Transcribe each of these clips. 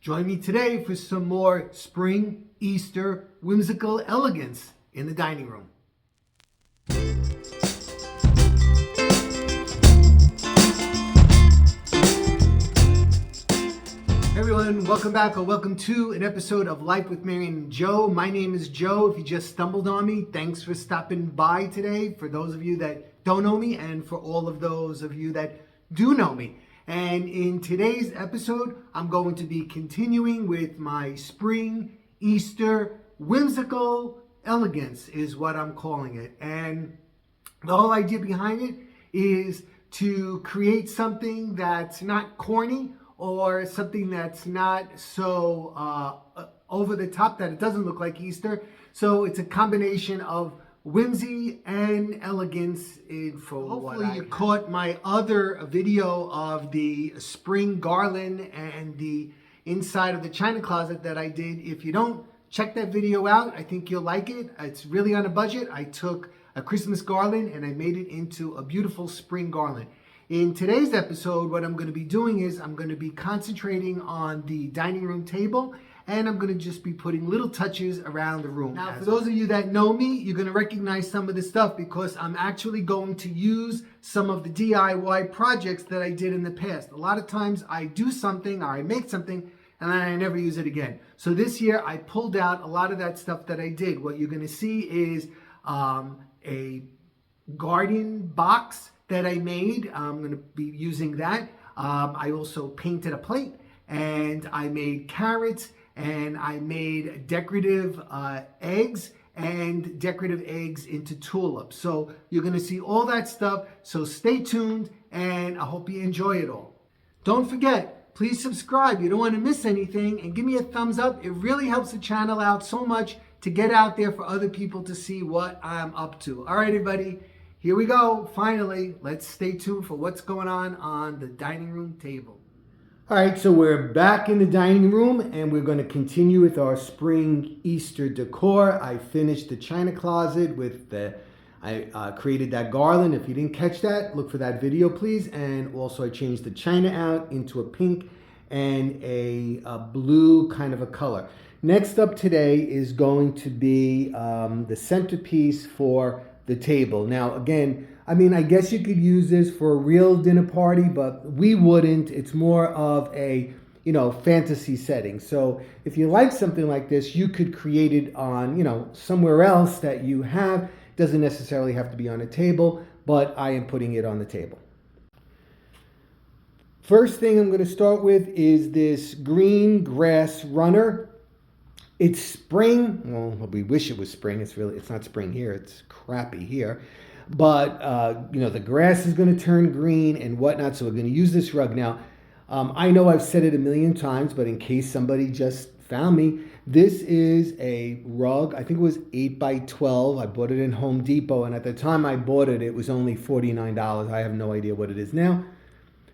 Join me today for some more spring, Easter, whimsical elegance in the dining room. Hey everyone, welcome back or welcome to an episode of Life with Marion and Joe. My name is Joe. If you just stumbled on me, thanks for stopping by today. For those of you that don't know me and for all of those of you that do know me. And in today's episode, I'm going to be continuing with my spring, Easter, whimsical elegance is what I'm calling it. And the whole idea behind it is to create something that's not corny or something that's not so over the top that it doesn't look like Easter. So it's a combination of whimsy and elegance. Hopefully you caught my other video of the spring garland and the inside of the china closet that I did. If you don't, check that video out. I think you'll like it. It's really on a budget. I took a Christmas garland and I made it into a beautiful spring garland. In today's episode, what I'm going to be doing is I'm going to be concentrating on the dining room table, and I'm going to just be putting little touches around the room. Now, for those of you that know me, you're going to recognize some of this stuff because I'm actually going to use some of the DIY projects that I did in the past. A lot of times I do something or I make something and then I never use it again. So this year I pulled out a lot of that stuff that I did. What you're going to see is a garden box that I made. I'm going to be using that. I also painted a plate and I made carrots and I made decorative eggs and decorative eggs into tulips. So you're going to see all that stuff. So stay tuned and I hope you enjoy it all. Don't forget, please subscribe. You don't want to miss anything, and give me a thumbs up. It really helps the channel out so much to get out there for other people to see what I'm up to. All right, everybody. Here we go. Finally, let's stay tuned for what's going on the dining room table. All right, so we're back in the dining room and we're going to continue with our spring Easter decor. I finished the china closet with I created that garland. If you didn't catch that, look for that video, please. And also I changed the china out into a pink and a blue kind of a color. Next up today is going to be the centerpiece for the table. Now, again, I mean, I guess you could use this for a real dinner party, but we wouldn't. It's more of a, fantasy setting. So if you like something like this, you could create it on, somewhere else that you have. Doesn't necessarily have to be on a table, but I am putting it on the table. First thing I'm going to start with is this green grass runner. It's spring. Well, we wish it was spring. It's not spring here. It's crappy here. But, the grass is going to turn green and whatnot. So we're going to use this rug. Now, I know I've said it a million times, but in case somebody just found me, this is a rug. I think it was 8 by 12. I bought it in Home Depot. And at the time I bought it, it was only $49. I have no idea what it is now.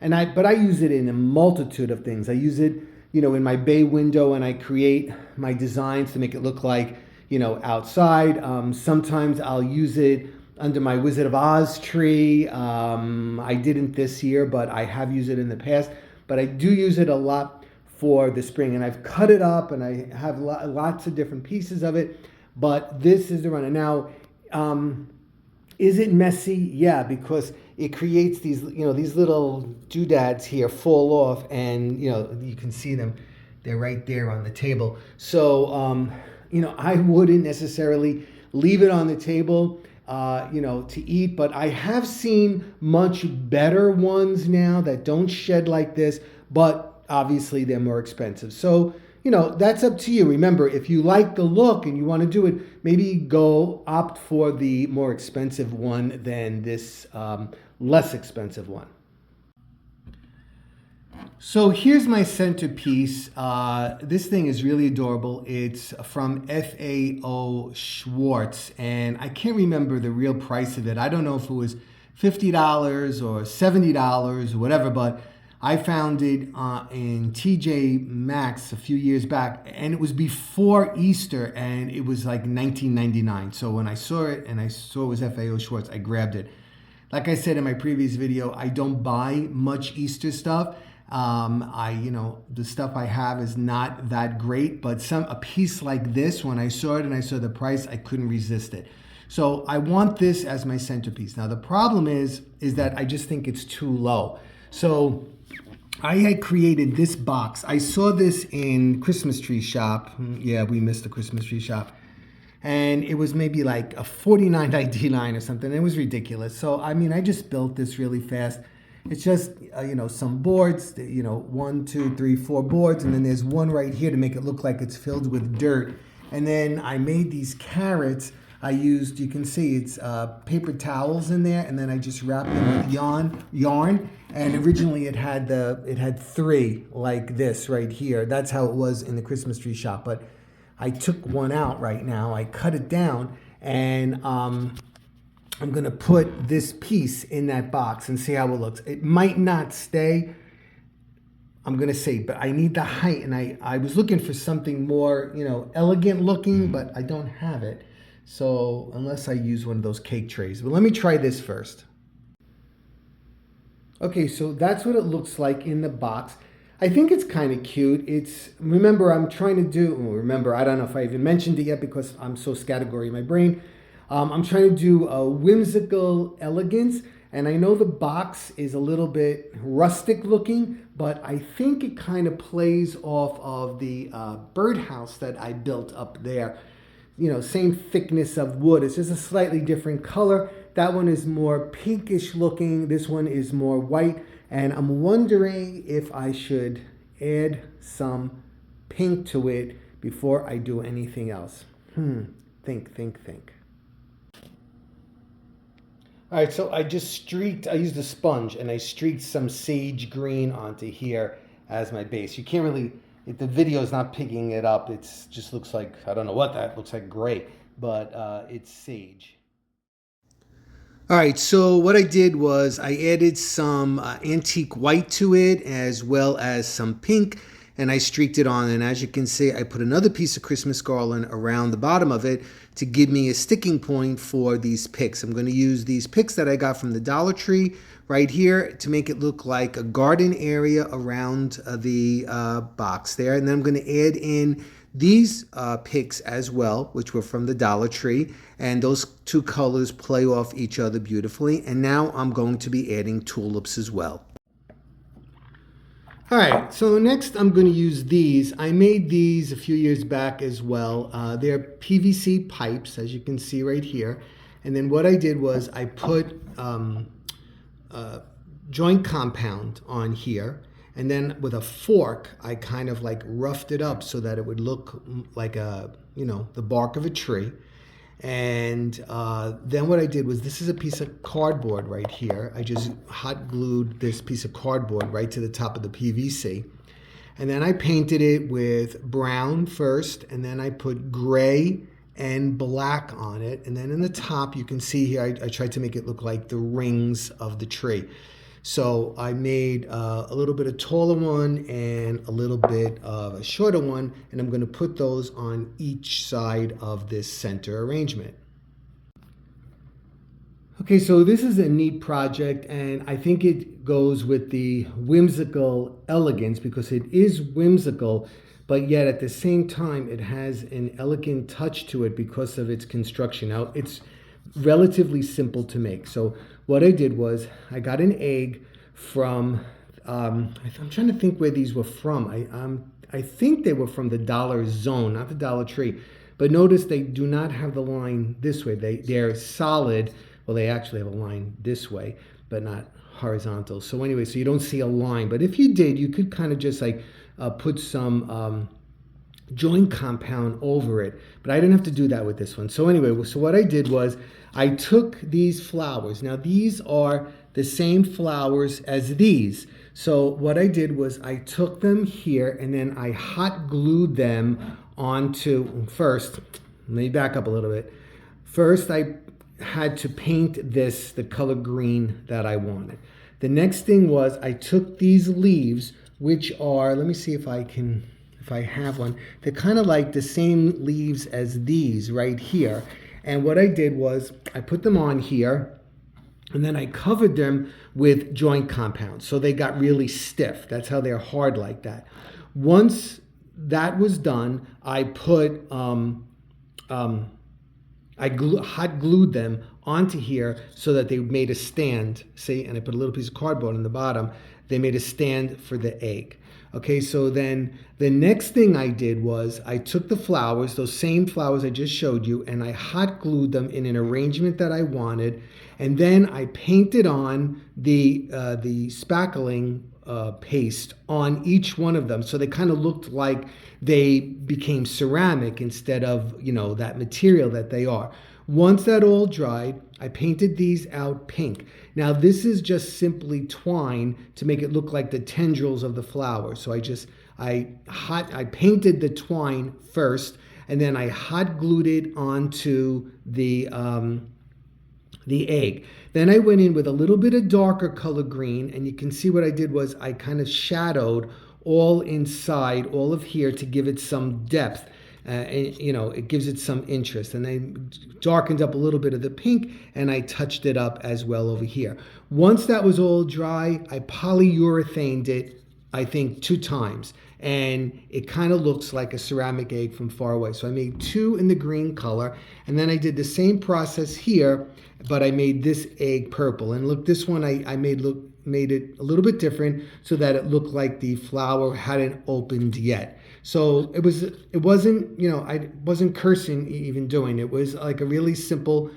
But I use it in a multitude of things. I use it in my bay window, and I create my designs to make it look like, outside. Sometimes I'll use it under my Wizard of Oz tree. I didn't this year, but I have used it in the past. But I do use it a lot for the spring, and I've cut it up, and I have lots of different pieces of it. But this is the runner. Now, is it messy? Yeah, because it creates these little doodads here fall off, and you can see them. They're right there on the table. So I wouldn't necessarily leave it on the table to eat, but I have seen much better ones now that don't shed like this, but obviously they're more expensive. So that's up to you. Remember, if you like the look and you want to do it, maybe opt for the more expensive one than this less expensive one. So here's my centerpiece. This thing is really adorable. It's from FAO Schwarz, and I can't remember the real price of it. I don't know if it was $50 or $70 or whatever, but I found it in TJ Maxx a few years back, and it was before Easter, and it was like $19.99. So when I saw it and I saw it was FAO Schwarz, I grabbed it. Like I said in my previous video, I don't buy much Easter stuff. The stuff I have is not that great, but a piece like this, when I saw it and I saw the price, I couldn't resist it. So I want this as my centerpiece. Now the problem is that I just think it's too low. So I had created this box. I saw this in Christmas tree shop. Yeah, we missed the Christmas tree shop. And it was maybe like a $49.99 or something. It was ridiculous. So, I mean, I just built this really fast. It's just, some boards, 1, 2, 3, 4 boards. And then there's one right here to make it look like it's filled with dirt. And then I made these carrots. I used, you can see it's paper towels in there. And then I just wrapped them with yarn. And originally it had 3 like this right here. That's how it was in the Christmas tree shop. But I took one out right now. I cut it down, and I'm going to put this piece in that box and see how it looks. It might not stay, I'm going to say, but I need the height, and I was looking for something more, elegant looking, but I don't have it. So unless I use one of those cake trays. But let me try this first. Okay, so that's what it looks like in the box. I think it's kind of cute. Remember, I'm trying to do, I don't know if I even mentioned it yet because I'm so scattergory in my brain. I'm trying to do a whimsical elegance, and I know the box is a little bit rustic looking, but I think it kind of plays off of the birdhouse that I built up there. Same thickness of wood. It's just a slightly different color. That one is more pinkish looking. This one is more white. And I'm wondering if I should add some pink to it before I do anything else. Think. All right, so I used a sponge and I streaked some sage green onto here as my base. You can't really, the video is not picking it up. It just looks like, I don't know what that looks like, gray, but it's sage. All right, so what I did was I added some antique white to it as well as some pink, and I streaked it on. And as you can see, I put another piece of Christmas garland around the bottom of it to give me a sticking point for these picks. I'm going to use these picks that I got from the Dollar Tree right here to make it look like a garden area around the box there. And then I'm going to add in these picks as well, which were from the Dollar Tree, and those 2 colors play off each other beautifully. And now I'm going to be adding tulips as well. All right, so next I'm going to use these. I made these a few years back as well. They're PVC pipes, as you can see right here. And then what I did was I put joint compound on here. And then with a fork, I kind of like roughed it up so that it would look like the bark of a tree. And then what I did was, this is a piece of cardboard right here. I just hot glued this piece of cardboard right to the top of the PVC. And then I painted it with brown first, and then I put gray and black on it. And then in the top, you can see here, I tried to make it look like the rings of the tree. So I made a little bit of taller one and a little bit of a shorter one, and I'm going to put those on each side of this center arrangement. Okay, so this is a neat project, and I think it goes with the whimsical elegance because it is whimsical, but yet at the same time it has an elegant touch to it because of its construction. Now, it's relatively simple to make. So what I did was I got an egg from, I'm trying to think where these were from. I think they were from the Dollar Zone, not the Dollar Tree. But notice they do not have the line this way. They're solid. Well, they actually have a line this way, but not horizontal. So anyway, so you don't see a line. But if you did, you could kind of just like put some joint compound over it, but I didn't have to do that with this one. So anyway, so what I did was I took these flowers. Now these are the same flowers as these. So what I did was I took them here and then I hot glued them onto, first, let me back up a little bit. First, I had to paint this the color green that I wanted. The next thing was I took these leaves, which are, let me see if I have one. They're kind of like the same leaves as these right here. And what I did was I put them on here, And then I covered them with joint compound. So they got really stiff. That's how they're hard like that. Once that was done, I put, hot glued them onto here so that they made a stand. See, and I put a little piece of cardboard on the bottom. They made a stand for the egg. Okay, so then the next thing I did was I took the flowers, those same flowers I just showed you, and I hot glued them in an arrangement that I wanted. And then I painted on the spackling paste on each one of them. So they kind of looked like they became ceramic instead of, you know, that material that they are. Once that all dried, I painted these out pink. Now this is just simply twine to make it look like the tendrils of the flower. So I painted the twine first, and then I hot glued it onto the egg. Then I went in with a little bit of darker color green, and you can see what I did was I kind of shadowed all inside, all of here, to give it some depth. And you know, it gives it some interest. And I darkened up a little bit of the pink, and I touched it up as well over here. Once that was all dry, I polyurethaned it, I think 2 times, and it kind of looks like a ceramic egg from far away. So I made 2 in the green color, and then I did the same process here, but I made this egg purple. And look, this one I made it a little bit different so that it looked like the flower hadn't opened yet. So it wasn't, you know, I wasn't cursing even doing it. It was like a really simple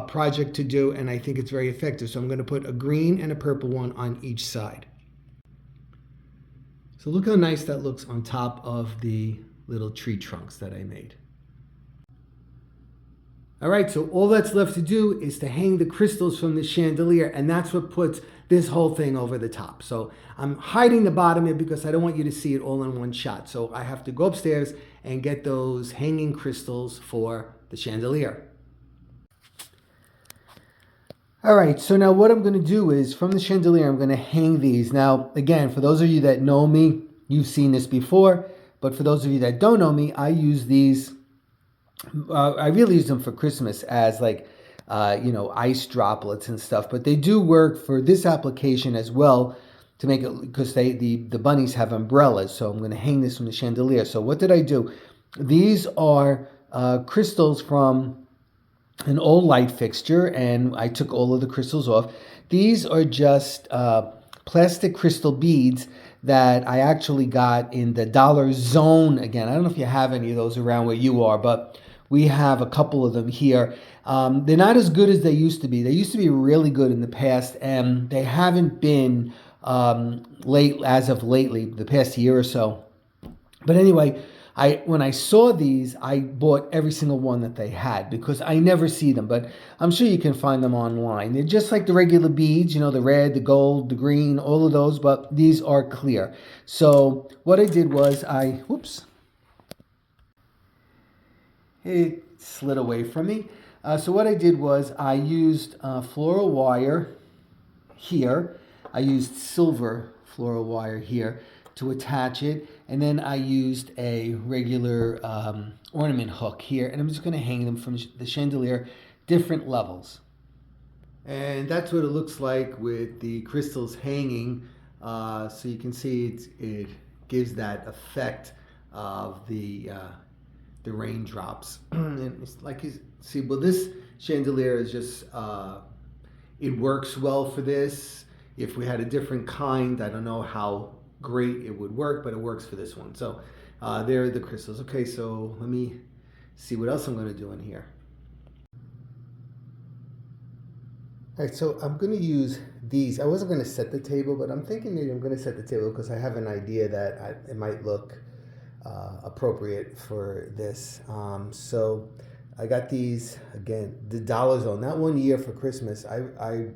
project to do, and I think it's very effective. So I'm going to put a green and a purple one on each side. So look how nice that looks on top of the little tree trunks that I made. All right, so all that's left to do is to hang the crystals from the chandelier, and that's what puts this whole thing over the top. So I'm hiding the bottom here because I don't want you to see it all in one shot. So I have to go upstairs and get those hanging crystals for the chandelier. All right, so now what I'm going to do is, from the chandelier, I'm going to hang these. Now, again, for those of you that know me, you've seen this before, but for those of you that don't know me, I use these, I really use them for Christmas as like, you know, ice droplets and stuff, but they do work for this application as well to make it, because the bunnies have umbrellas, so I'm going to hang this from the chandelier. So what did I do? These are crystals from an old light fixture, and I took all of the crystals off. These are just plastic crystal beads that I actually got in the Dollar Zone. Again, I don't know if you have any of those around where you are, but we have a couple of them here. They're not as good as they used to be. They used to be really good in the past, and they haven't been as of lately, the past year or so. But anyway, when I saw these, I bought every single one that they had because I never see them, but I'm sure you can find them online. They're just like the regular beads, you know, the red, the gold, the green, all of those, but these are clear. So what I did was it slid away from me. So what I did was I used floral wire here. I used silver floral wire here to attach it, and then I used a regular ornament hook here, and I'm just going to hang them from the chandelier, different levels. And that's what it looks like with the crystals hanging. So you can see it gives that effect of the raindrops. And it's like you see, well, this chandelier is just, it works well for this. If we had a different kind, I don't know how great it would work, but it works for this one. So there are the crystals. Okay, so let me see what else I'm going to do in here. All right, so I'm going to use these. I wasn't going to set the table, but I'm thinking maybe I'm going to set the table because I have an idea that it might look appropriate for this. So I got these, again, the Dollar Zone. That one year for Christmas, I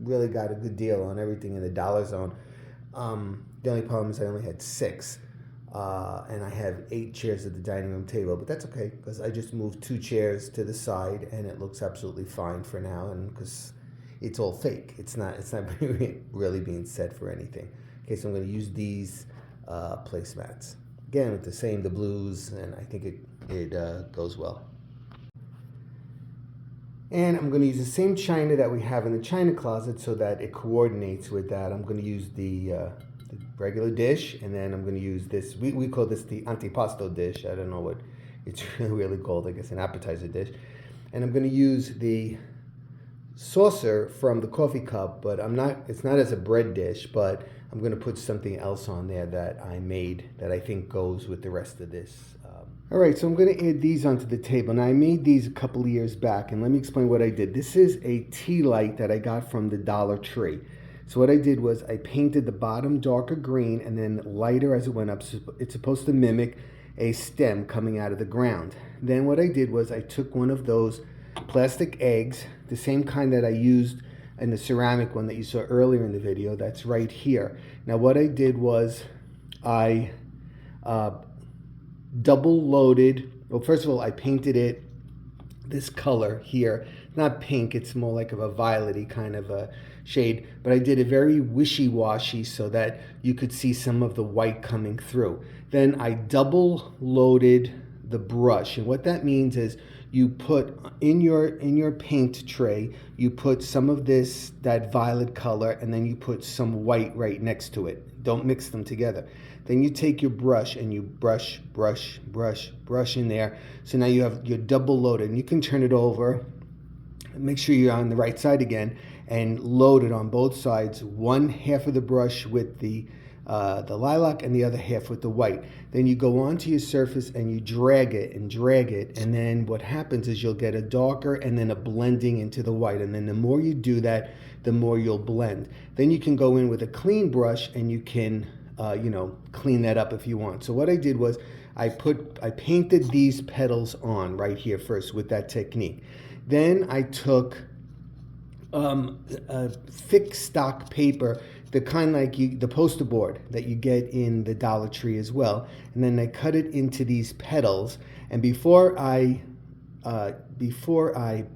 really got a good deal on everything in the Dollar Zone. The only problem is I only had 6, and I have 8 chairs at the dining room table, but that's okay because I just moved 2 chairs to the side, and it looks absolutely fine for now, and because it's all fake, it's not really being set for anything. Okay, so I'm going to use these placemats again with the blues, and I think it goes well. And I'm going to use the same china that we have in the china closet so that it coordinates with that. I'm going to use the regular dish, and then I'm going to use this. We call this the antipasto dish. I don't know what it's really called. I guess an appetizer dish. And I'm going to use the saucer from the coffee cup, but it's not as a bread dish, but I'm going to put something else on there that I made that I think goes with the rest of this. All right, so I'm going to add these onto the table. Now, I made these a couple of years back, and let me explain what I did. This is a Tealight that I got from the Dollar Tree. So what I did was I painted the bottom darker green and then lighter as it went up. So it's supposed to mimic a stem coming out of the ground. Then what I did was I took one of those plastic eggs, the same kind that I used in the ceramic one that you saw earlier in the video. That's right here. Now what I did was I double loaded. Well, first of all, I painted it this color here. Not pink, it's more like of a violety kind of a shade, but I did it very wishy-washy so that you could see some of the white coming through. Then I double loaded the brush, and what that means is you put in your paint tray, you put some of that violet color, and then you put some white right next to it. Don't mix them together. Then you take your brush and you brush in there. So now you're double loaded, and you can turn it over. Make sure you're on the right side again and load it on both sides. One half of the brush with the lilac and the other half with the white. Then you go onto your surface and you drag it, and then what happens is you'll get a darker and then a blending into the white, and then the more you do that, the more you'll blend. Then you can go in with a clean brush and you can clean that up if you want. So what I did was I painted these petals on right here first with that technique. Then I took a thick stock paper, the kind like the poster board that you get in the Dollar Tree as well, and then I cut it into these petals. And before I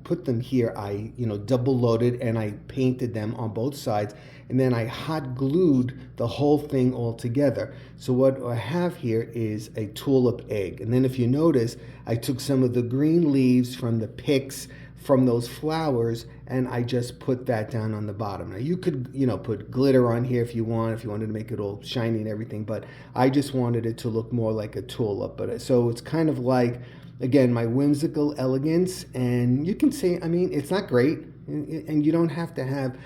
put them here, I double loaded and I painted them on both sides, and then I hot glued the whole thing all together. So what I have here is a tulip egg, and then if you notice, I took some of the green leaves from the picks from those flowers, and I just put that down on the bottom. Now you could put glitter on here if you wanted to make it all shiny and everything, but I just wanted it to look more like a tulip. But so it's kind of like, again, my whimsical elegance, and you can say, I mean, it's not great, and you don't have to have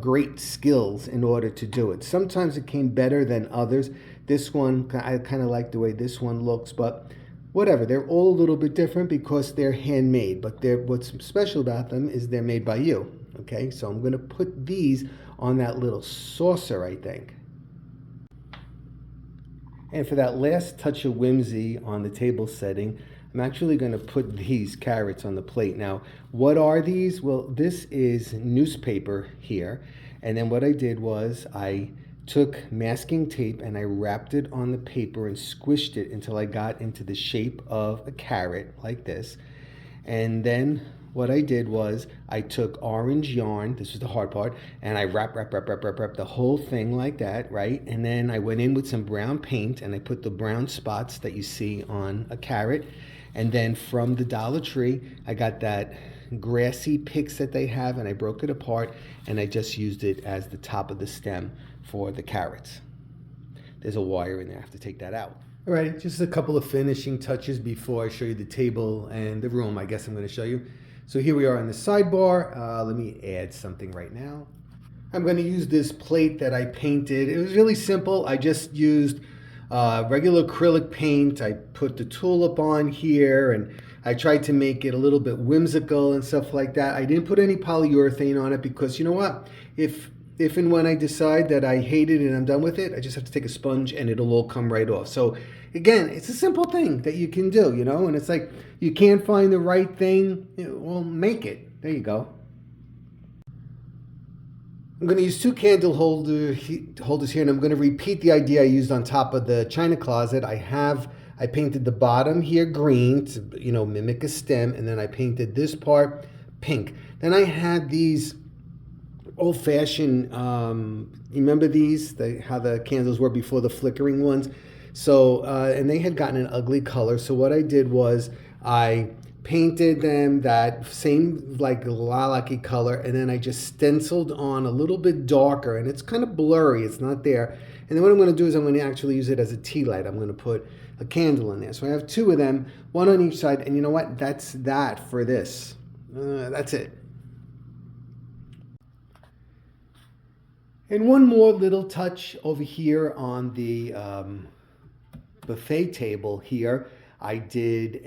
great skills in order to do it. Sometimes it came better than others. This one, I kind of like the way this one looks, but whatever, they're all a little bit different because they're handmade, but what's special about them is they're made by you. Okay, so I'm going to put these on that little saucer, I think. And for that last touch of whimsy on the table setting, I'm actually going to put these carrots on the plate. Now, what are these? Well, this is newspaper here. And then what I did was I took masking tape and I wrapped it on the paper and squished it until I got into the shape of a carrot like this. And then what I did was I took orange yarn, this was the hard part, and I wrap the whole thing like that, right? And then I went in with some brown paint and I put the brown spots that you see on a carrot. And then from the Dollar Tree, I got that grassy picks that they have, and I broke it apart and I just used it as the top of the stem for the carrots. There's a wire in there, I have to take that out. All right, just a couple of finishing touches before I show you the table and the room, I guess I'm going to show you. So here we are on the sidebar. Let me add something right now. I'm going to use this plate that I painted. It was really simple. I just used regular acrylic paint. I put the tulip on here and I tried to make it a little bit whimsical and stuff like that. I didn't put any polyurethane on it because you know what? If and when I decide that I hate it and I'm done with it, I just have to take a sponge and it'll all come right off. So again, it's a simple thing that you can do, and it's like you can't find the right thing, well, make it. There you go. I'm going to use two candle holders here, and I'm going to repeat the idea I used on top of the china closet. I painted the bottom here green to mimic a stem, and then I painted this part pink. Then I had these old-fashioned, you remember these, how the candles were before the flickering ones? So, and they had gotten an ugly color. So what I did was I painted them that same like lilac-y color, and then I just stenciled on a little bit darker, and it's kind of blurry, it's not there. And then what I'm going to do is I'm going to actually use it as a tea light. I'm going to put a candle in there. So I have two of them, one on each side, and you know what? That's that for this. That's it. And one more little touch over here on the buffet table here. I did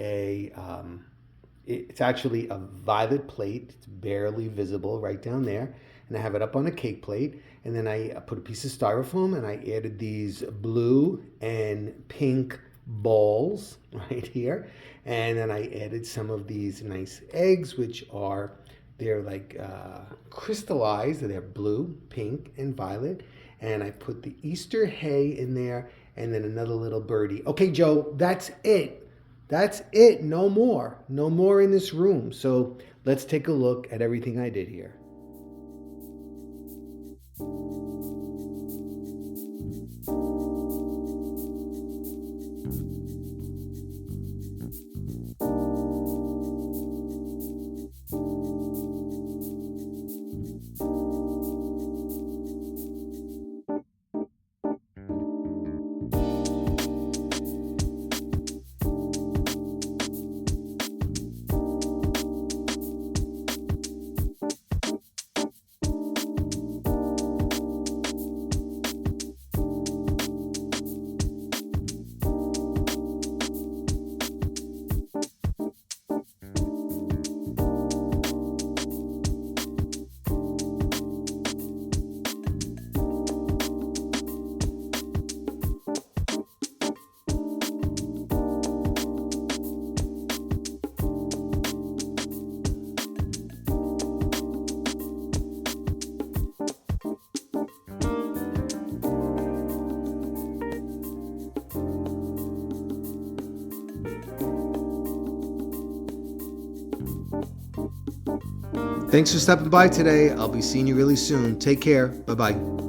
it's actually a violet plate. It's barely visible right down there. And I have it up on a cake plate. And then I put a piece of styrofoam and I added these blue and pink balls right here. And then I added some of these nice eggs, which are, they're like crystallized. They're blue, pink, and violet. And I put the Easter hay in there and then another little birdie. Okay, Joe, that's it. That's it. No more. No more in this room. So let's take a look at everything I did here. Thanks for stopping by today. I'll be seeing you really soon. Take care. Bye-bye.